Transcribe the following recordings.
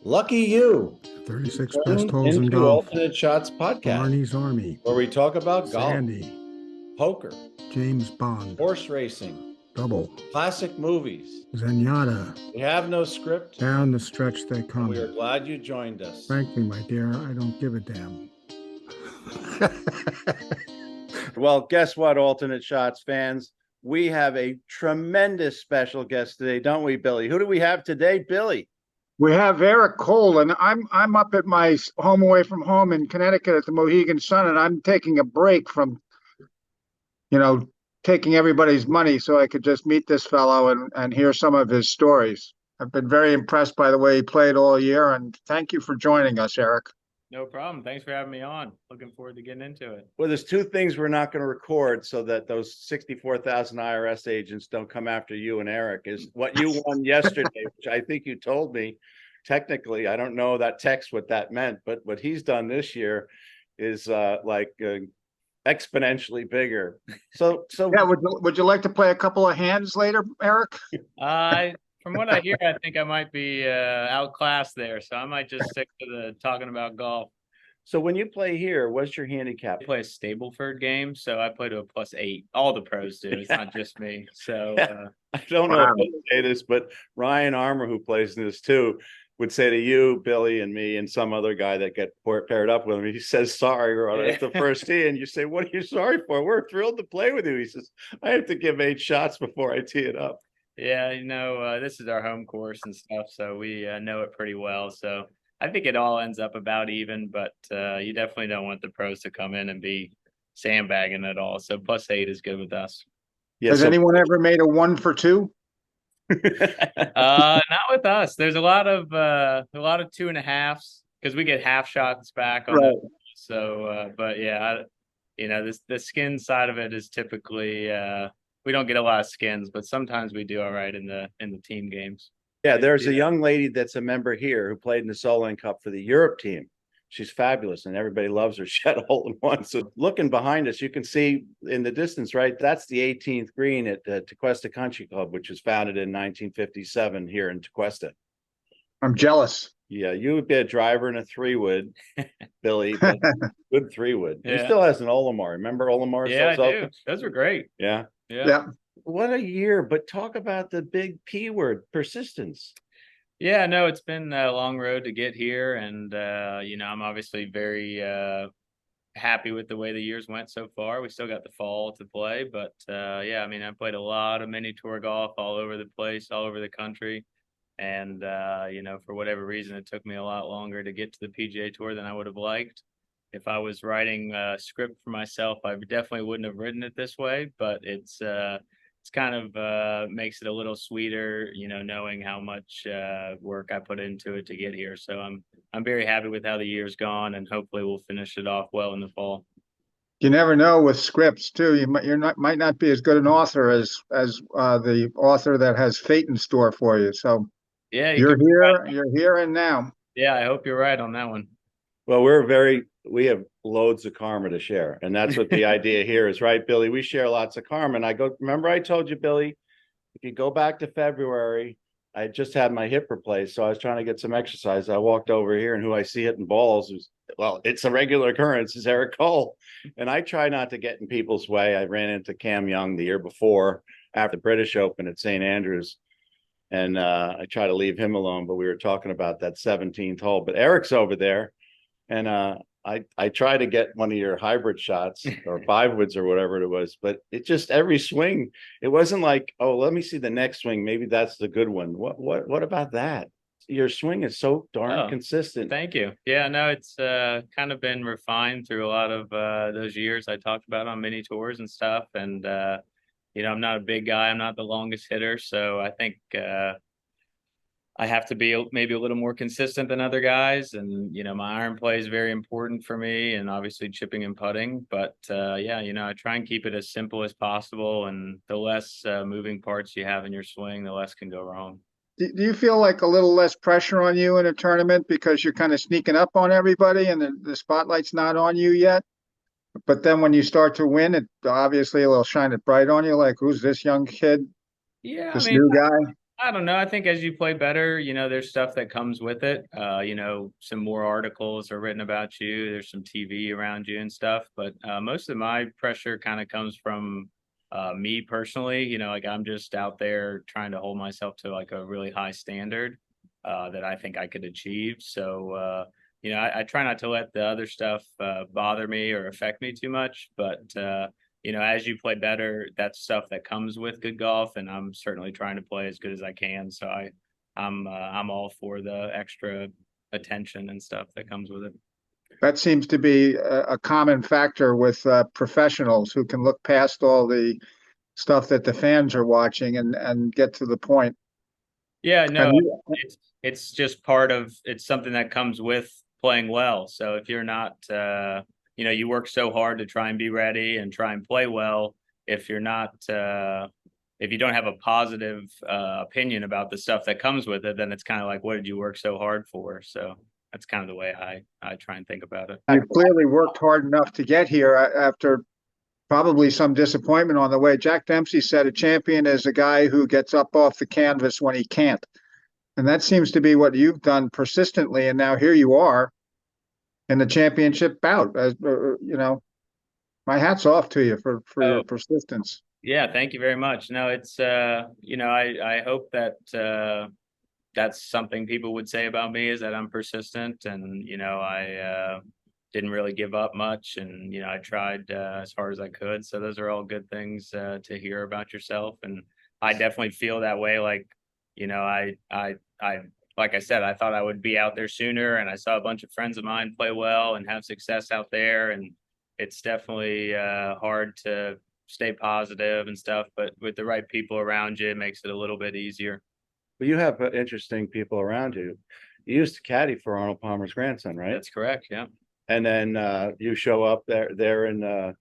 Lucky you. 36 best Tune holes in into golf. Alternate Shots podcast, Arnie's Army. where we talk about golf, Sandy. poker, James Bond. horse racing, Double. classic movies. Zenyatta. We have no script. Down the stretch they come. We are glad you joined us. Frankly, my dear, I don't give a damn. Well, guess what, Alternate Shots fans? We have a tremendous special guest today, don't we, Billy? Who do we have today, Billy? We have Eric Cole, and I'm up at my home away from home in Connecticut at the Mohegan Sun, and I'm taking a break from, taking everybody's money so I could just meet this fellow and hear some of his stories. I've been very impressed by the way he played all year, and thank you for joining us, Eric. No problem. Thanks for having me on. Looking forward to getting into it. Well, there's two things we're not going to record so that those 64,000 IRS agents don't come after you and Eric. Is what you won yesterday, which I think you told me. Technically, I don't know that text what that meant, but what he's done this year is exponentially bigger. So yeah. Would you like to play a couple of hands later, Eric? From what I hear, I think I might be outclassed there, so I might just stick to the talking about golf. So when you play here, what's your handicap? I play a Stableford game, so I play to a +8. All the pros do. It's not just me. So I don't know if I say this, but Ryan Armour, who plays in this too, would say to you, Billy, and me, and some other guy that get paired up with him, he says, sorry, we're on the first tee. And you say, what are you sorry for? We're thrilled to play with you. He says, I have to give 8 shots before I tee it up. Yeah, this is our home course and stuff, so we know it pretty well. So I think it all ends up about even, but you definitely don't want the pros to come in and be sandbagging at all. So +8 is good with us. Yeah, Has anyone ever made a 1 for 2? Not with us. There's a lot of 2.5s because we get half shots back on it. So, but yeah, the skin side of it is typically we don't get a lot of skins, but sometimes we do all right in the team games. Yeah, there's a young lady that's a member here who played in the Solheim Cup for the Europe team. She's fabulous, and everybody loves her. She had a hole in one. So looking behind us, you can see in the distance, right? That's the 18th green at Tequesta Country Club, which was founded in 1957 here in Tequesta. I'm jealous. Yeah, you would be a driver in a 3-wood, Billy. Good 3-wood. Yeah. He still has an Olimar. Remember Olimar? Yeah, I do. Those were great. Yeah. What a year. But talk about the big P word, persistence. Yeah, no, it's been a long road to get here. And, I'm obviously very happy with the way the years went so far. We still got the fall to play. But, I played a lot of mini tour golf all over the place, all over the country. And, for whatever reason, it took me a lot longer to get to the PGA Tour than I would have liked. If I was writing a script for myself, I definitely wouldn't have written it this way. But it's kind of makes it a little sweeter, knowing how much work I put into it to get here. So I'm very happy with how the year's gone, and hopefully we'll finish it off well in the fall. You never know with scripts too. You might not be as good an author as the author that has fate in store for you. So yeah, you're here and now. Yeah, I hope you're right on that one. Well, we have loads of karma to share. And that's what the idea here is, right, Billy? We share lots of karma. And remember I told you, Billy, if you go back to February, I just had my hip replaced. So I was trying to get some exercise. I walked over here, and who I see hitting balls it's a regular occurrence, is Eric Cole. And I try not to get in people's way. I ran into Cam Young the year before after the British Open at St. Andrews. And I try to leave him alone, but we were talking about that 17th hole. But Eric's over there. And I try to get one of your hybrid shots or 5-woods or whatever it was, but it just every swing, it wasn't like, oh, let me see the next swing. Maybe that's the good one. What about that? Your swing is so darn consistent. Thank you. Yeah, no, it's kind of been refined through a lot of those years I talked about on mini tours and stuff. And, I'm not a big guy. I'm not the longest hitter. So I think I have to be maybe a little more consistent than other guys. And, my iron play is very important for me, and obviously chipping and putting. But, I try and keep it as simple as possible. And the less moving parts you have in your swing, the less can go wrong. Do you feel like a little less pressure on you in a tournament because you're kind of sneaking up on everybody and the spotlight's not on you yet? But then when you start to win, it obviously will shine it bright on you. Like, who's this young kid? Yeah, this new guy. I don't know. I think as you play better, there's stuff that comes with it. Some more articles are written about you. There's some TV around you and stuff. But most of my pressure kind of comes from me personally. Like I'm just out there trying to hold myself to like a really high standard that I think I could achieve. So, I try not to let the other stuff bother me or affect me too much. But as you play better, that's stuff that comes with good golf, and I'm certainly trying to play as good as I can. So I'm all for the extra attention and stuff that comes with it. That seems to be a common factor with professionals who can look past all the stuff that the fans are watching and get to the point. Yeah, no, Have you, it's just it's something that comes with playing well. So if you're not, you work so hard to try and be ready and try and play well. If you're not, if you don't have a positive opinion about the stuff that comes with it, then it's kind of like, what did you work so hard for? So that's kind of the way I try and think about it. you clearly worked hard enough to get here after probably some disappointment on the way. Jack Dempsey said a champion is a guy who gets up off the canvas when he can't. And that seems to be what you've done persistently. And now here you are in the championship bout. My hat's off to you for your persistence. Yeah, thank you very much. No, it's I hope that that's something people would say about me, is that I'm persistent, and I didn't really give up much, and I tried as hard as I could. So those are all good things to hear about yourself, and I definitely feel that way. Like, I like I said, I thought I would be out there sooner, and I saw a bunch of friends of mine play well and have success out there, and it's definitely hard to stay positive and stuff, but with the right people around you, it makes it a little bit easier. But you have interesting people around you. You used to caddy for Arnold Palmer's grandson, right? That's correct. Yeah. And then you show up there in the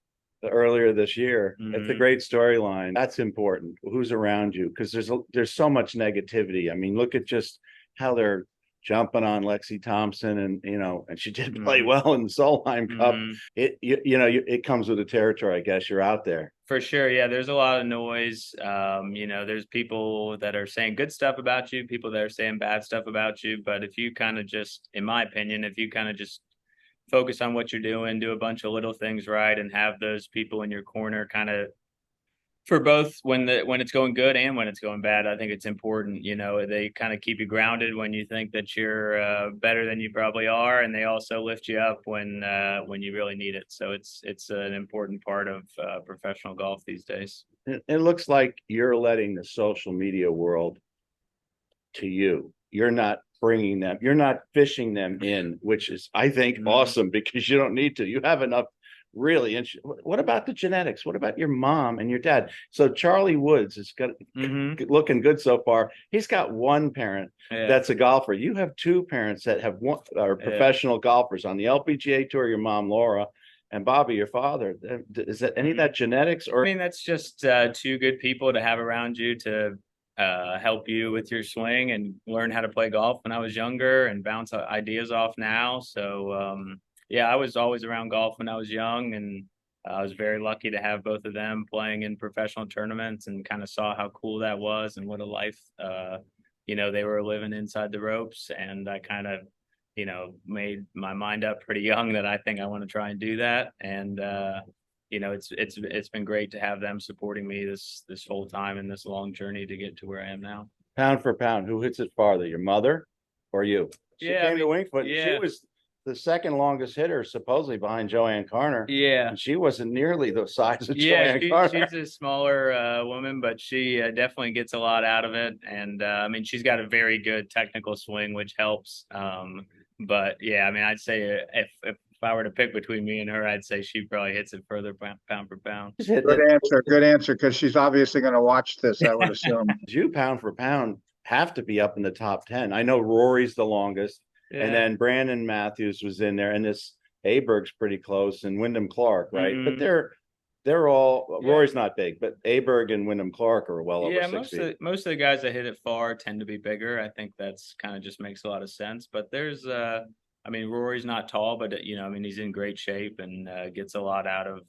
earlier this year. It's a great storyline. That's important. Who's around you? Because there's so much negativity. I mean, look at just how they're jumping on Lexi Thompson, and and she did play well in the Solheim Cup. It comes with the territory. I guess you're out there. For sure. Yeah, there's a lot of noise. There's people that are saying good stuff about you, people that are saying bad stuff about you. But if you kind of just, in my opinion, if you kind of just focus on what you're doing, do a bunch of little things right, and have those people in your corner kind of for both when it's going good and when it's going bad, I think it's important. They kind of keep you grounded when you think that you're better than you probably are, and they also lift you up when you really need it. So it's an important part of professional golf these days. It looks like you're letting the social media world to you. You're not bringing them. You're not fishing them in, which is, I think, awesome, because you don't need to. You have enough. Really interesting. What about the genetics? What about your mom and your dad? So Charlie Woods is looking good so far. He's got one parent that's a golfer. You have two parents that are professional golfers on the LPGA Tour. Your mom, Laura, and Bobby, your father. Is that any of that genetics? Or I mean, that's just two good people to have around you to help you with your swing and learn how to play golf when I was younger and bounce ideas off now. So yeah, I was always around golf when I was young, and I was very lucky to have both of them playing in professional tournaments, and kind of saw how cool that was and what a life, they were living inside the ropes. And I kind of, made my mind up pretty young that I think I want to try and do that. And, it's been great to have them supporting me this whole time in this long journey to get to where I am now. Pound for pound, who hits it farther, your mother or you? She came to Wingfoot. She was the second longest hitter, supposedly, behind Joanne Carner. Yeah. And she wasn't nearly the size of Joanne Carner. She's a smaller woman, but she definitely gets a lot out of it. And I mean, she's got a very good technical swing, which helps. But yeah, I mean, I'd say if I were to pick between me and her, I'd say she probably hits it further pound for pound. Good answer, because she's obviously going to watch this, I would assume. You pound for pound have to be up in the top 10. I know Rory's the longest. Yeah. And then Brandon Matthews was in there, and this Aberg's pretty close, and Wyndham Clark, right? But they're all Rory's not big, but Aberg and Wyndham Clark are well over 6 feet. Most of the guys that hit it far tend to be bigger. I think that's kind of just makes a lot of sense. But there's I mean, Rory's not tall, but I mean, he's in great shape and gets a lot out of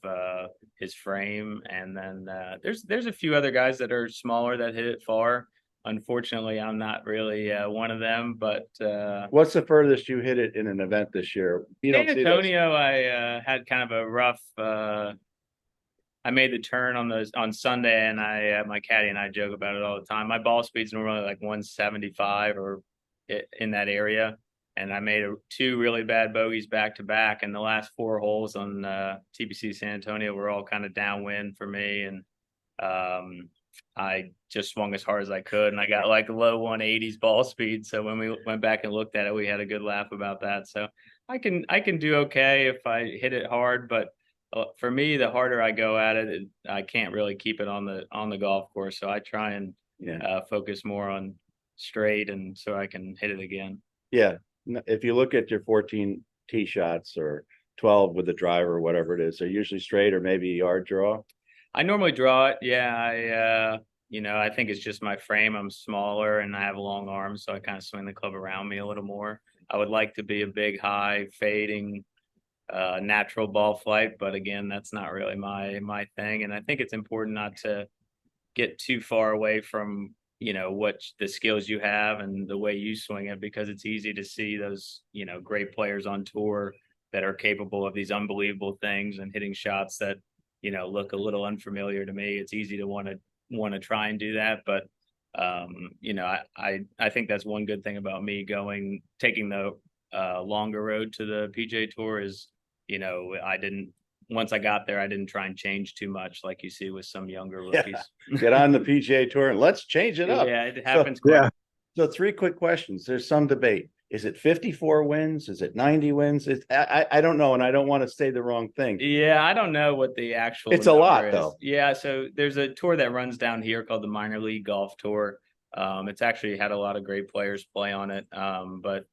his frame. And then there's a few other guys that are smaller that hit it far. unfortunately, I'm not really one of them. But What's the furthest you hit it in an event this year? You don't San see those. Antonio, I had kind of a rough. I made the turn on Sunday, and my caddy and I joke about it all the time. My ball speed's normally like 175 or in that area, and I made two really bad bogeys back to back, and the last four holes on TPC San Antonio were all kind of downwind for me, and I just swung as hard as I could, and I got like low 180s ball speed. So when we went back and looked at it, we had a good laugh about that. So I can do okay if I hit it hard, but for me, the harder I go at it, I can't really keep it on the golf course. So I try and focus more on straight, and so I can hit it again. Yeah. If you look at your 14 tee shots or 12 with the driver or whatever it is, they're usually straight or maybe a yard draw. I normally draw it. Yeah. I think it's just my frame. I'm smaller and I have long arms, so I kind of swing the club around me a little more. I would like to be a big, high, fading, natural ball flight, but again, that's not really my thing. And I think it's important not to get too far away from what the skills you have and the way you swing it, because it's easy to see those great players on tour that are capable of these unbelievable things and hitting shots that look a little unfamiliar to me. It's easy to want to try and do that, but I think that's one good thing about me taking the longer road to the PGA Tour is once I got there, I didn't try and change too much like you see with some younger rookies. Get on the PGA Tour and let's change it up. Yeah, it happens. So 3 quick questions. There's some debate. Is it 54 wins? Is it 90 wins? I don't know, and I don't want to say the wrong thing. Yeah, I don't know what the actual It's a lot, is. though. Yeah, so there's a tour that runs down here called the Minor League Golf Tour. It's actually had a lot of great players play on it. But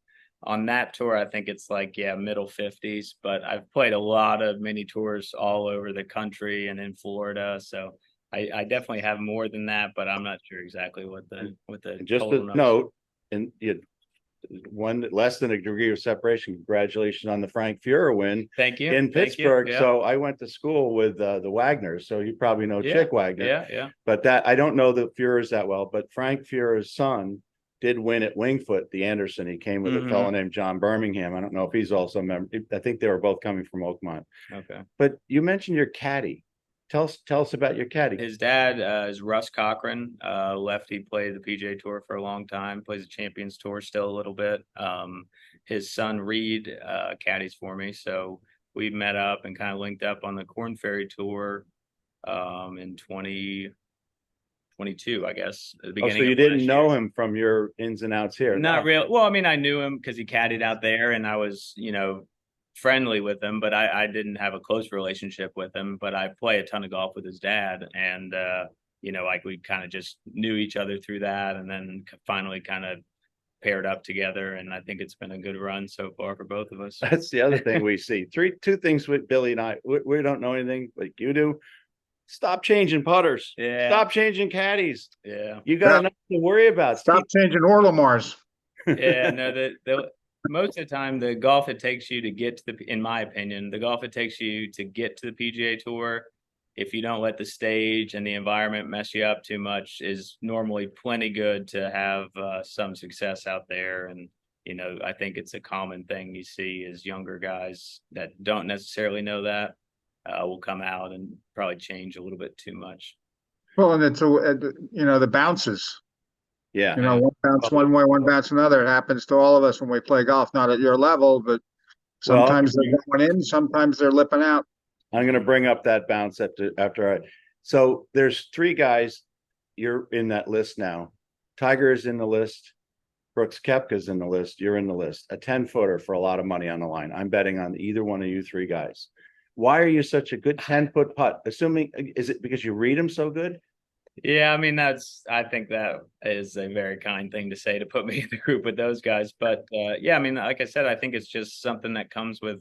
on that tour, I think it's like, middle 50s. But I've played a lot of mini tours all over the country and in Florida. So I definitely have more than that, but I'm not sure exactly what the Just a note, and one less than a degree of separation. Congratulations on the Frank Furrer win. Thank you. In Pittsburgh. Yeah. So I went to school with the Wagners, so you probably know Chick Wagner. Yeah. But I don't know the Furrers that well, but Frank Furrer's son did win at Wingfoot, the Anderson. He came with a fellow named John Birmingham. I don't know if he's also a member. I think they were both coming from Oakmont. Okay. But you mentioned your caddy. Tell us about your caddy. His dad is Russ Cochran. Lefty, played the PGA Tour for a long time. Plays the Champions Tour still a little bit. His son Reed caddies for me, so we met up and kind of linked up on the Corn Ferry Tour in 2022, I guess. At the beginning. So you didn't know him from your ins and outs here? Not real. Well, I mean, I knew him because he caddied out there, and I was, friendly with him, but I didn't have a close relationship with him. But I play a ton of golf with his dad, and like we kind of just knew each other through that, and then finally kind of paired up together. And I think it's been a good run so far for both of us. That's the other thing we see. Two things with Billy and I. We don't know anything like you do. Stop changing putters. Yeah. Stop changing caddies. Yeah. You got enough to worry about. Stop changing Orlamars. Yeah. No, most of the time, the golf it takes you to get to in my opinion, the golf it takes you to get to the PGA Tour, if you don't let the stage and the environment mess you up too much, is normally plenty good to have some success out there. And, I think it's a common thing you see is younger guys that don't necessarily know that will come out and probably change a little bit too much. Well, and it's the bounces. Yeah. One bounce one way, one bounce another. It happens to all of us when we play golf, not at your level, but sometimes they're going in, sometimes they're lipping out. I'm going to bring up that bounce so there's 3 guys. You're in that list now. Tiger is in the list. Brooks Koepka's in the list. You're in the list. A 10-footer for a lot of money on the line. I'm betting on either one of you 3 guys. Why are you such a good 10-foot putt? Is it because you read them so good? Yeah, I mean, I think that is a very kind thing to say, to put me in the group with those guys. But I mean, like I said, I think it's just something that comes with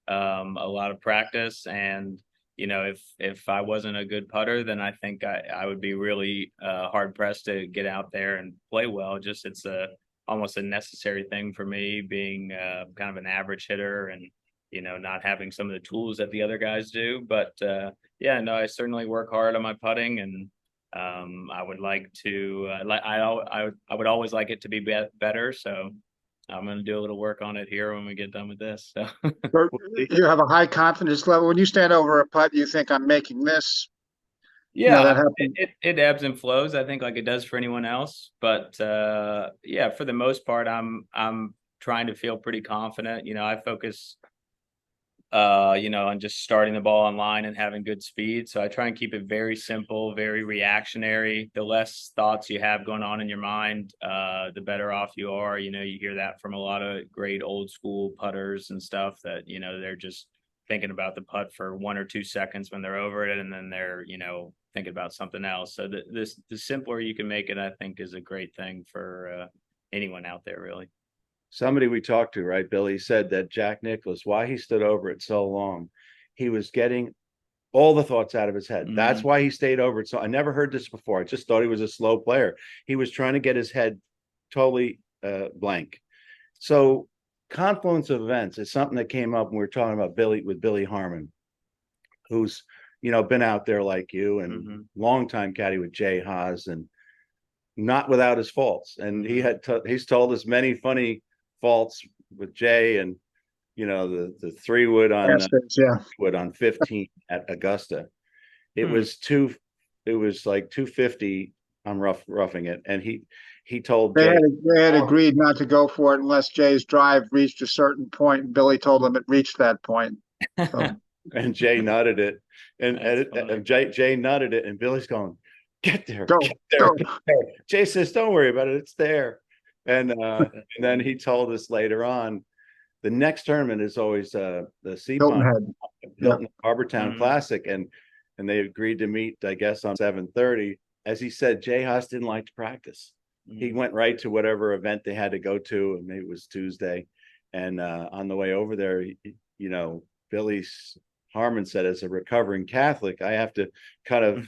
a lot of practice. And, if I wasn't a good putter, then I think I would be really hard pressed to get out there and play well. Just it's almost a necessary thing for me, being kind of an average hitter and, not having some of the tools that the other guys do. But I certainly work hard on my putting, and I would like to I would always like it to be better. So I'm going to do a little work on it here when we get done with this. So So you have a high confidence level. When you stand over a putt, you think I'm making this. yeah, That happened. it ebbs and flows, I think, like it does for anyone else. But yeah, for the most part, I'm trying to feel pretty confident. I focus on just starting the ball on line and having good speed. So I try and keep it very simple, very reactionary. The less thoughts you have going on in your mind, the better off you are. You hear that from a lot of great old school putters and stuff that, they're just thinking about the putt for 1 or 2 seconds when they're over it. And then they're, thinking about something else. So the simpler you can make it, I think, is a great thing for anyone out there, really. Somebody we talked to, right, Billy, said that Jack Nicklaus, why he stood over it so long, he was getting all the thoughts out of his head. That's why he stayed over it. So I never heard this before. I just thought he was a slow player. He was trying to get his head totally blank. So confluence of events is something that came up when we were talking about Billy Harmon, who's been out there like you and longtime caddy with Jay Haas, and not without his faults. And he's told us many funny faults with Jay, and the 3-wood on wood on 15 at Augusta. It was like 250 on roughing it, and he told They Jay, had agreed not to go for it unless Jay's drive reached a certain point, and Billy told him it reached that point. So. and Jay nutted it, and Jay nutted it, and Billy's going, get there, Go, get there, go. get there. Jay says, don't worry about it, it's there. And then he told us later on, the next tournament is always the Hilton Harbortown Classic, and they agreed to meet, I guess, on 7:30. As he said, Jay Haas didn't like to practice. He went right to whatever event they had to go to, and maybe it was Tuesday. And on the way over there, Billy Harmon said, as a recovering Catholic, I have to kind of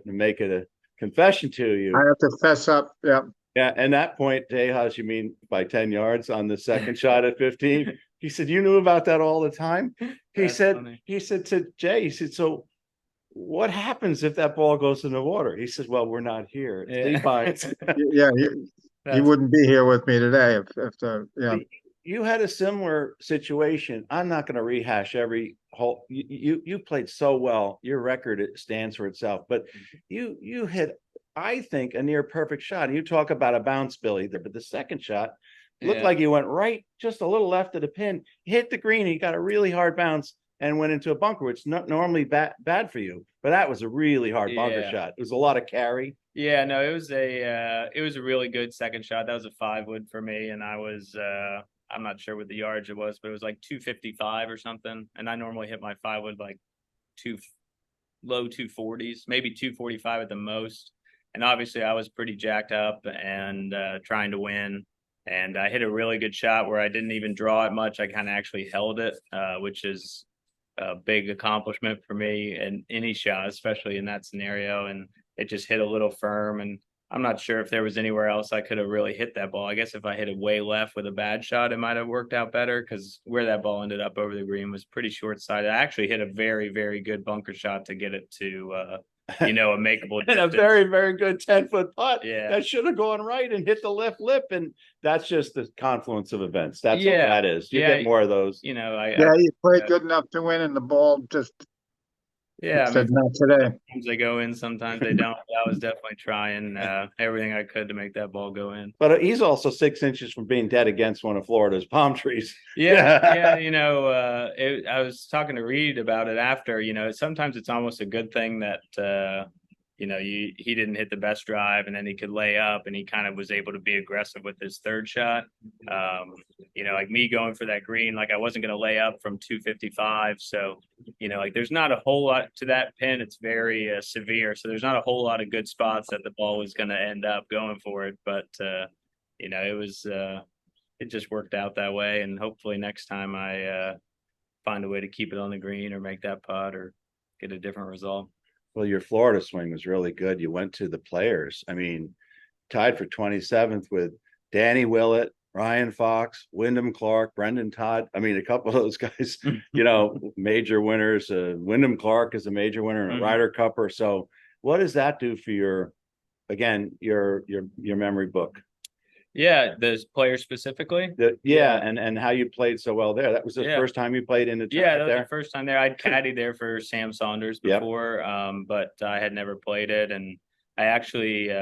make it a confession to you. I have to fess up. Yeah. Yeah, and that point, Jay Haas, you mean by 10 yards on the second shot at 15? He said, you knew about that all the time? He said to Jay, he said, so what happens if that ball goes in the water? He says, well, we're not here. Yeah, he wouldn't be here with me today if You had a similar situation. I'm not going to rehash every whole. You played so well. Your record, it stands for itself. But you hit, I think, a near perfect shot. You talk about a bounce, Billy, but the second shot looked like you went right, just a little left of the pin, hit the green. He got a really hard bounce and went into a bunker, which is not normally bad for you. But that was a really hard bunker shot. It was a lot of carry. Yeah, no, it was a really good second shot. That was a 5-wood for me, and I was I'm not sure what the yardage it was, but it was like 255 or something. And I normally hit my 5-wood like low 240s, maybe 245 at the most. And obviously I was pretty jacked up and trying to win. And I hit a really good shot where I didn't even draw it much. I kind of actually held it, which is a big accomplishment for me in any shot, especially in that scenario. And it just hit a little firm, and I'm not sure if there was anywhere else I could have really hit that ball. I guess if I hit it way left with a bad shot, it might have worked out better, because where that ball ended up over the green was pretty short-sighted. I actually hit a very, very good bunker shot to get it to, a makeable and a very, very good 10-foot putt. Yeah. That should have gone right and hit the left lip. And that's just the confluence of events. That's what that is. You get more of those. You played good enough to win, and the ball just said not today. Sometimes they go in, sometimes they don't. I was definitely trying everything I could to make that ball go in. But he's also 6 inches from being dead against one of Florida's palm trees. Yeah. I was talking to Reed about it after. Sometimes it's almost a good thing that he didn't hit the best drive, and then he could lay up, and he kind of was able to be aggressive with his third shot. Like me going for that green, like I wasn't going to lay up from 255. So, there's not a whole lot to that pin. It's very severe. So there's not a whole lot of good spots that the ball was going to end up going for it. But, it just worked out that way. And hopefully next time I find a way to keep it on the green or make that putt or get a different result. Well, your Florida swing was really good. You went to the Players. I mean, tied for 27th with Danny Willett, Ryan Fox, Wyndham Clark, Brendan Todd. I mean, a couple of those guys, major winners. Wyndham Clark is a major winner and a Ryder Cupper. So what does that do for your again, your memory book. Yeah, those players specifically. And how you played so well there. That was the first time you played in the Yeah, that tournament was there. the first time there. I'd caddied there for Sam Saunders Yep. before, but I had never played it, and I actually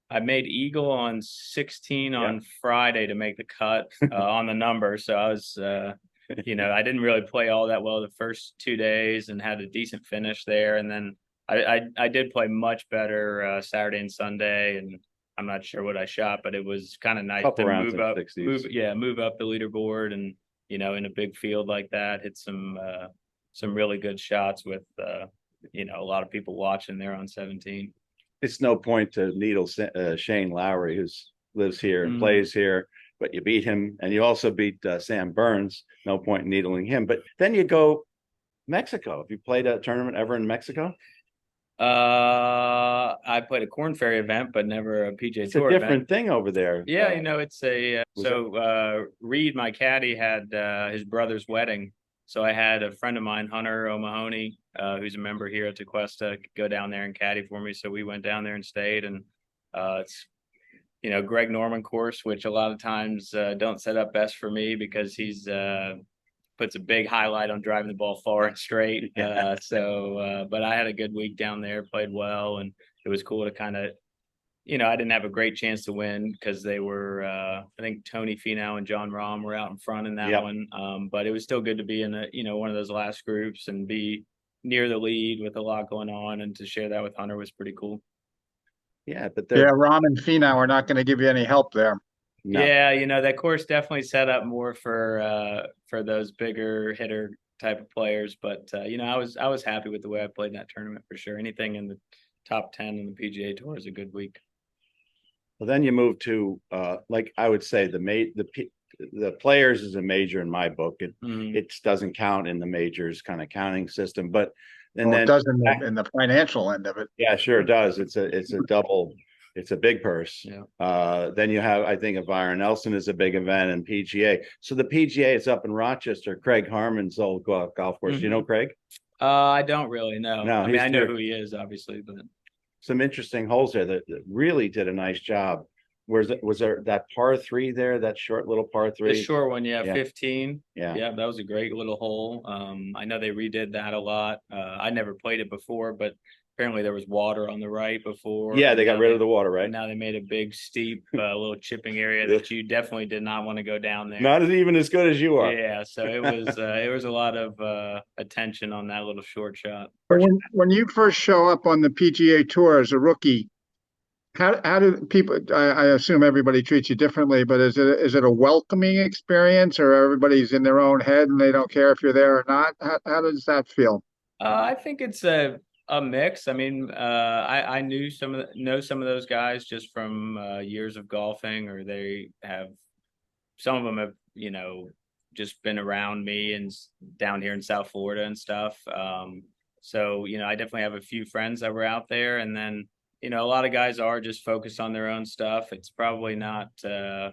I made eagle on 16 on Friday to make the cut on the number. So I was, I didn't really play all that well the first 2 days and had a decent finish there. And then I did play much better Saturday and Sunday, and I'm not sure what I shot, but it was kind of nice to move up, move up the leaderboard, and in a big field like that, hit some really good shots with a lot of people watching there on 17. It's no point to needle Shane Lowry, who lives here and plays here, but you beat him, and you also beat Sam Burns. No point in needling him. But then you go Mexico. Have you played a tournament ever in Mexico? I played a Corn Ferry event, but never a PGA Tour. It's a different thing over there. Yeah, it's a Reed, my caddy, had his brother's wedding. So I had a friend of mine, Hunter O'Mahony, who's a member here at Tequesta, go down there and caddy for me. So we went down there and stayed, and it's Greg Norman course, which a lot of times don't set up best for me because he's puts a big highlight on driving the ball far and straight. But I had a good week down there, played well, and it was cool to kind of, I didn't have a great chance to win because they were, I think Tony Phenom and John Rahm were out in front in that one. But it was still good to be in one of those last groups and be near the lead with a lot going on, and to share that with Hunter was pretty cool. Yeah, but Rahm and Phenom are not going to give you any help there. No. Yeah, that course definitely set up more for those bigger hitter type of players. But I was happy with the way I played in that tournament for sure. Anything in the top 10 in the PGA Tour is a good week. Well, then you move to like I would say the Players is a major in my book. It doesn't count in the majors kind of counting system, but then it does in the financial end of it. Yeah, sure it does. It's a double. It's a big purse. Yeah. Then you have, I think, Byron Nelson is a big event, and PGA. So the PGA is up in Rochester, Craig Harmon's old golf course. Do you know Craig? I don't really know. No, I mean, I know who he is, obviously, but some interesting holes there that really did a nice job. Was there that par 3 there, that short little par 3? The short one, 15. Yeah, that was a great little hole. I know they redid that a lot. I never played it before, but apparently there was water on the right before. Yeah, they got rid of the water, right? Now they made a big, steep, little chipping area that you definitely did not want to go down there. Not even as good as you are. Yeah, so it was a lot of attention on that little short shot. When you first show up on the PGA Tour as a rookie, how do people? I assume everybody treats you differently, but is it a welcoming experience, or everybody's in their own head and they don't care if you're there or not? How does that feel? I think it's a mix. I mean, I know some of those guys just from years of golfing, or some of them have just been around me and down here in South Florida and stuff. So I definitely have a few friends that were out there, and then a lot of guys are just focused on their own stuff. It's probably not the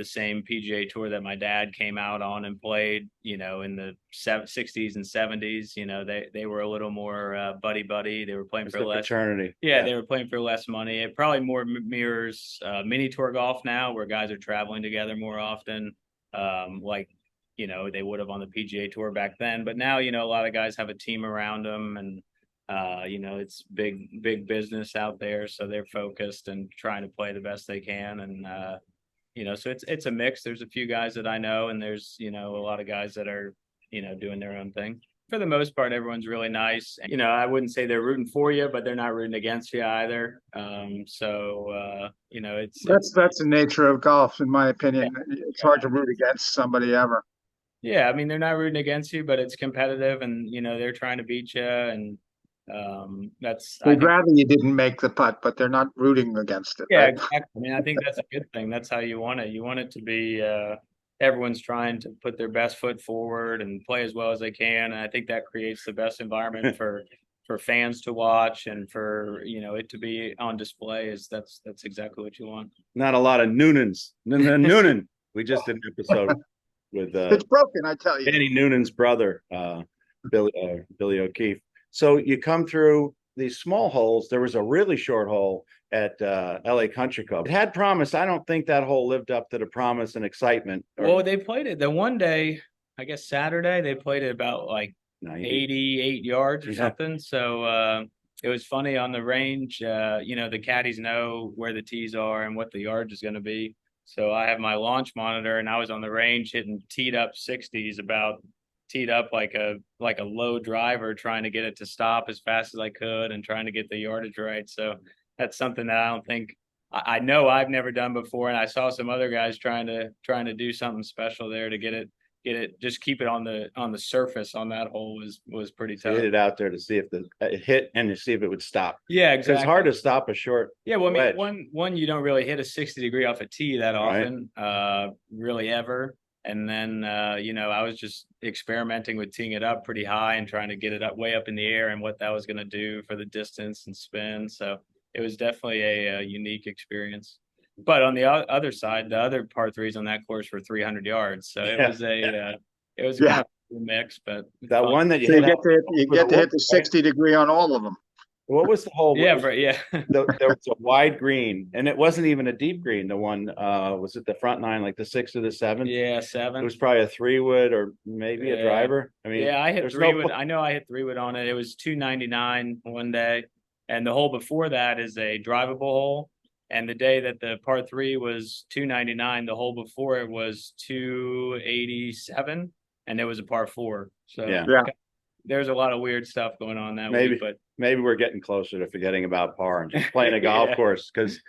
same PGA Tour that my dad came out on and played, in the 60s and 70s. They were a little more buddy. They were playing for less fraternity. Yeah, they were playing for less money. It probably more mirrors mini tour golf now, where guys are traveling together more often, they would have on the PGA Tour back then. But now, a lot of guys have a team around them, and it's big business out there, so they're focused and trying to play the best they can. And so it's a mix. There's a few guys that I know, and there's a lot of guys that are doing their own thing. For the most part, everyone's really nice. I wouldn't say they're rooting for you, but they're not rooting against you either. It's that's the nature of golf, in my opinion. It's hard to root against somebody ever. Yeah, I mean, they're not rooting against you, but it's competitive, and they're trying to beat you, and they'd rather you didn't make the putt, but they're not rooting against it. Yeah, right? exactly. I mean, I think that's a good thing. That's how you want it. You want it to be everyone's trying to put their best foot forward and play as well as they can, and I think that creates the best environment for fans to watch, and for it to be on display. That's exactly what you want. Not a lot of Noonans. Noonan. We just did an episode with it's broken, I tell you. Danny Noonan's brother, Billy O'Keefe. So you come through, these small holes. There was a really short hole at LA Country Club. It had promise. I don't think that hole lived up to the promise and excitement. Well, they played it the one day, I guess Saturday, they played it about like 88 yards or something. So it was funny on the range. The caddies know where the tees are and what the yardage is going to be. So I have my launch monitor, and I was on the range hitting teed up 60s, about teed up like a low driver, trying to get it to stop as fast as I could and trying to get the yardage right. So that's something that I don't think I know I've never done before, and I saw some other guys trying to do something special there to get it just keep it on the surface on that hole was pretty tough. Hit it out there to see if it hit and to see if it would stop. Yeah, exactly. It's hard to stop a short. Yeah, well, I mean, wedge. one you don't really hit a 60-degree off a tee that often, really ever. And then I was just experimenting with teeing it up pretty high and trying to get it up way up in the air and what that was going to do for the distance and spin. So it was definitely a unique experience. But on the other side, the other par threes on that course were 300 yards. So it was a mix. But that fun. one that you So hit you get to hit the 60-degree on all of them. What was the hole? Yeah, right. Yeah. There was a wide green, and it wasn't even a deep green. The one was it the front nine, like the 6 or the 7? Yeah, It 7. was probably a 3-wood or maybe a driver. I mean, I hit there's 3-wood. I know I hit 3-wood on it. It was 299 one day, and the hole before that is a drivable hole. And the day that the par 3 was 299, the hole before it was 287, and it was a par 4. So there's a lot of weird stuff going on that week. But maybe we're getting closer to forgetting about par and just playing a golf course. Because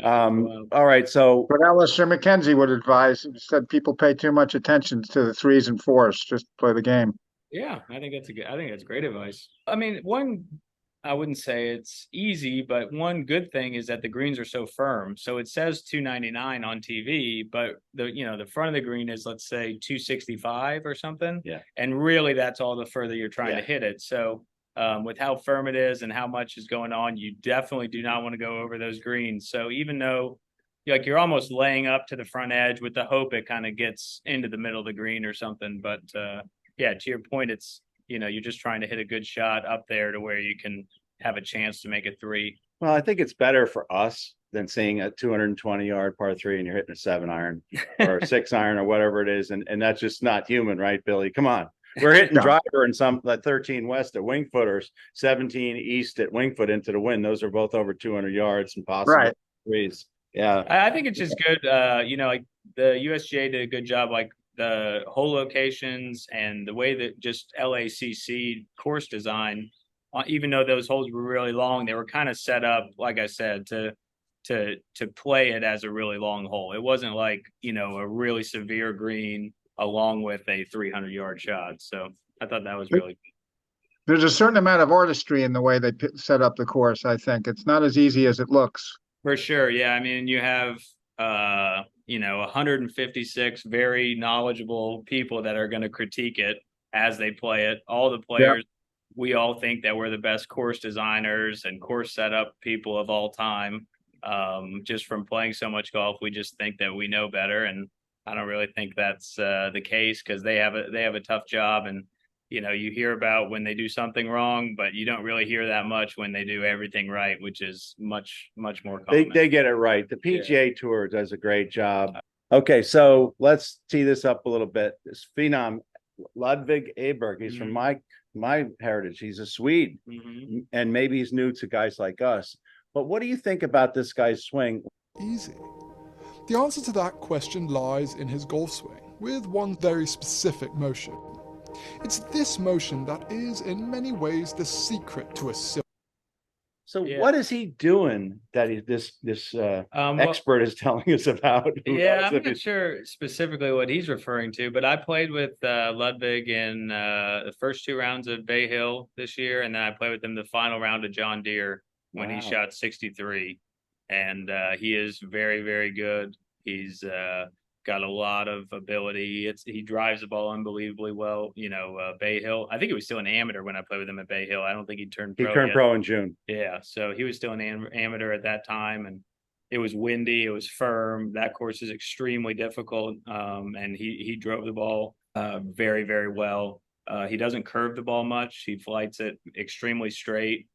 all right, so But Alistair McKenzie would advise, said people pay too much attention to the 3s and 4s. Just play the game. Yeah, I think that's great advice. I mean, I wouldn't say it's easy, but one good thing is that the greens are so firm. So it says 299 on TV, but the front of the green is, let's say, 265 or something. Yeah. And really that's all the further you're trying to hit it. So with how firm it is and how much is going on, you definitely do not want to go over those greens. So even though you're almost laying up to the front edge with the hope it kind of gets into the middle of the green or something. But to your point, it's, you're just trying to hit a good shot up there to where you can have a chance to make a 3. Well, I think it's better for us than seeing a 220-yard par 3 and you're hitting a 7-iron or a 6-iron or whatever it is. And that's just not human, right, Billy? Come on. We're hitting driver and some 13 west at Winged Foot or 17 east at Winged Foot into the wind. Those are both over 200 yards and possible threes. Yeah. I think it's just good. Like the USGA did a good job, like the hole locations and the way that just LACC course design, even though those holes were really long, they were kind of set up, like I said, to play it as a really long hole. It wasn't like, a really severe green along with a 300-yard shot. So I thought that was really good. There's a certain amount of artistry in the way they set up the course. I think it's not as easy as it looks. For sure. Yeah. I mean, you have, 156 very knowledgeable people that are going to critique it as they play it. All the players, we all think that we're the best course designers and course setup people of all time. Just from playing so much golf, we just think that we know better. And I don't really think that's the case, because they have a tough job. And, you hear about when they do something wrong, but you don't really hear that much when they do everything right, which is much, much more common. They get it right. The PGA Tour does a great job. Okay, so let's tee this up a little bit. This Phenom, Ludwig Aberg, he's from my heritage. He's a Swede, and maybe he's new to guys like us. But what do you think about this guy's swing? Easy. The answer to that question lies in his golf swing, with one very specific motion. It's this motion that is, in many ways, the secret to a silver. So what is he doing that this expert is telling us about? I'm not sure specifically what he's referring to, but I played with Ludwig in the first 2 rounds of Bay Hill this year, and then I played with him the final round of John Deere when he shot 63. And he is very, very good. He's got a lot of ability. He drives the ball unbelievably well. Bay Hill, I think he was still an amateur when I played with him at Bay Hill. I don't think he turned pro. He turned pro in June. Yeah, so he was still an amateur at that time, and it was windy, it was firm. That course is extremely difficult, and he drove the ball very, very well. He doesn't curve the ball much. He flights it extremely straight.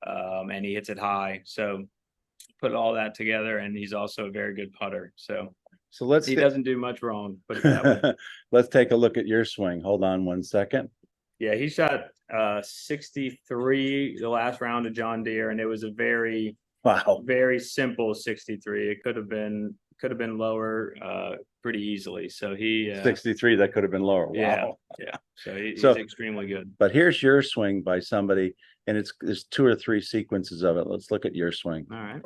and he hits it high. So put all that together, and he's also a very good putter. So So he doesn't do much wrong. Put it that way. let's take a look at your swing. Hold on 1 second. Yeah, he shot 63 the last round of John Deere, and it was a very Wow. very simple 63. It could have been lower pretty easily. So he 63, that could have been lower. yeah, Wow. yeah. So he's So- extremely good. But here's your swing by somebody, and there's 2 or 3 sequences of it. Let's look at your swing. All right.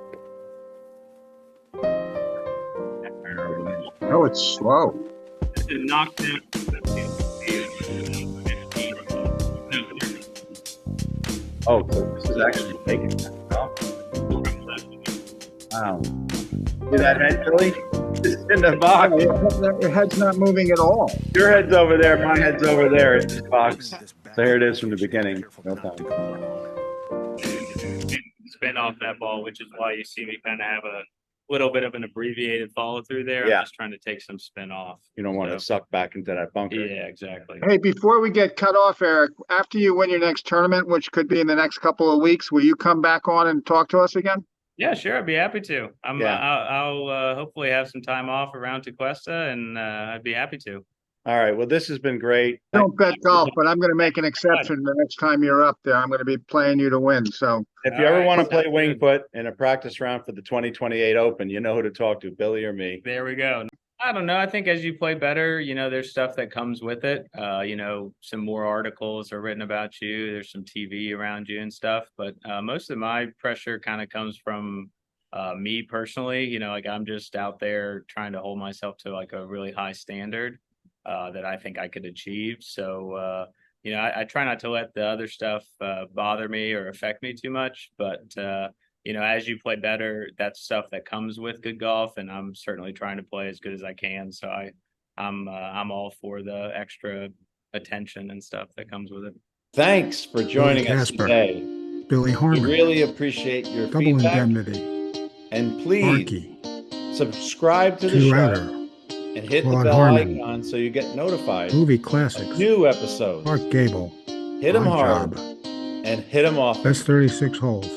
Oh, it's slow. Knocked down. Oh, so this is actually taking that. Wow. See that head, Billy? It's in the box. Your head's not moving at all. Your head's over there. My head's over there in this box. There it is from the beginning. No problem. Spin off that ball, which is why you see me kind of have a little bit of an abbreviated follow through there. Yeah. I'm just trying to take some spin off. You don't want to suck back into that bunker. Yeah, exactly. Hey, before we get cut off, Eric, after you win your next tournament, which could be in the next couple of weeks, will you come back on and talk to us again? Yeah, sure. I'd be happy to. Yeah. I'll hopefully have some time off around Tequesta, and I'd be happy to. All right. Well, this has been great. I don't bet golf, but I'm going to make an exception the next time you're up there. I'm going to be playing you to win. So If you All ever right, want to play sounds wing good. foot in a practice round for the 2028 Open, you know who to talk to, Billy or me. There we go. I don't know. I think as you play better, there's stuff that comes with it. Some more articles are written about you. There's some TV around you and stuff. But most of my pressure kind of comes from me personally. Like I'm just out there trying to hold myself to like a really high standard that I think I could achieve. So, I try not to let the other stuff bother me or affect me too much. But as you play better, that's stuff that comes with good golf, and I'm certainly trying to play as good as I can. So I'm all for the extra attention and stuff that comes with it. Thanks for joining us Casper. today. Billy We Harmon, really appreciate your Double feedback. Indemnity, And please Arky, subscribe to the Two show Outer, and hit the Claude bell Harmon. icon so you get notified Movie of Classics, new episodes. Mark Gable, Hit them Odd hard Job, and hit them off. Best 36 Holes.